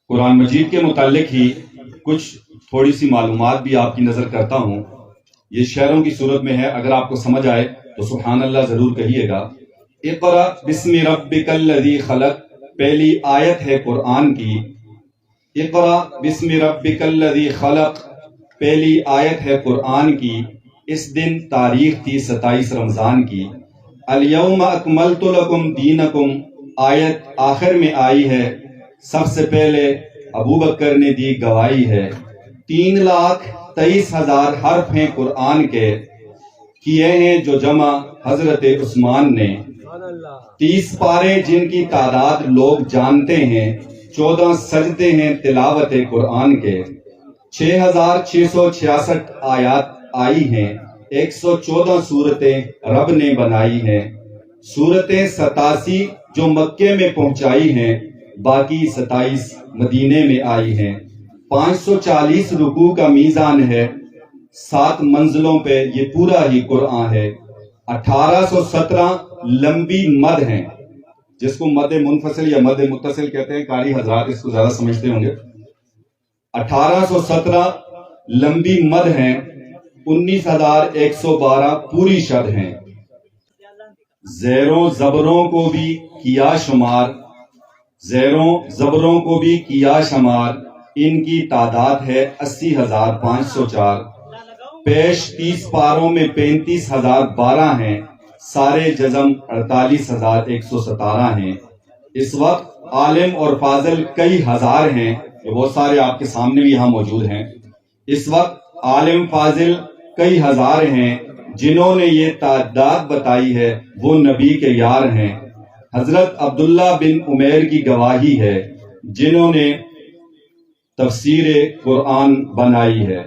قرآن مجید کے متعلق ہی کچھ تھوڑی سی معلومات بھی آپ کی نظر کرتا ہوں. یہ شعروں کی صورت میں ہے، اگر آپ کو سمجھ آئے تو سبحان اللہ ضرور کہیے گا. اقرأ بسم ربک الذی خلق پہلی آیت ہے قرآن کی. اقرأ بسم ربک الذی خلق پہلی آیت ہے قرآن کی. اس دن تاریخ تھی 27 رمضان کی. الیوم اکملت لکم دینکم آیت آخر میں آئی ہے. سب سے پہلے ابو بکر نے دی گواہی ہے. 3,23,000 حرف ہیں قرآن کے، کیے ہیں جو جمع حضرت عثمان نے. 30 پارے جن کی تعداد لوگ جانتے ہیں، 14 سجدے ہیں تلاوت قرآن کے. 6,666 آیات آئی ہیں. 114 صورتیں رب نے بنائی ہیں. صورتیں 87 جو مکے میں پہنچائی ہیں، باقی 27 مدینے میں آئی ہیں. 540 رکوع کا میزان ہے. 7 منزلوں پہ یہ پورا ہی قرآن ہے. 1817 لمبی مد ہیں، جس کو مد منفصل یا مد متصل کہتے ہیں. قاری حضرات اس کو زیادہ سمجھتے ہوں گے. 1817 لمبی مد ہیں. 19,112 پوری شد ہیں. زیروں زبروں کو بھی کیا شمار، زیروں زبروں کو بھی کیا شمار. ان کی تعداد ہے 80,504. پیش 30 پاروں میں 35,012 ہیں. سارے جزم 48,117 ہیں. اس وقت عالم اور فاضل کئی ہزار ہیں، وہ سارے آپ کے سامنے بھی یہاں موجود ہیں. اس وقت عالم فاضل کئی ہزار ہیں. جنہوں نے یہ تعداد بتائی ہے وہ نبی کے یار ہیں. حضرت عبداللہ بن عمیر کی گواہی ہے، جنہوں نے تفسیر قرآن بنائی ہے.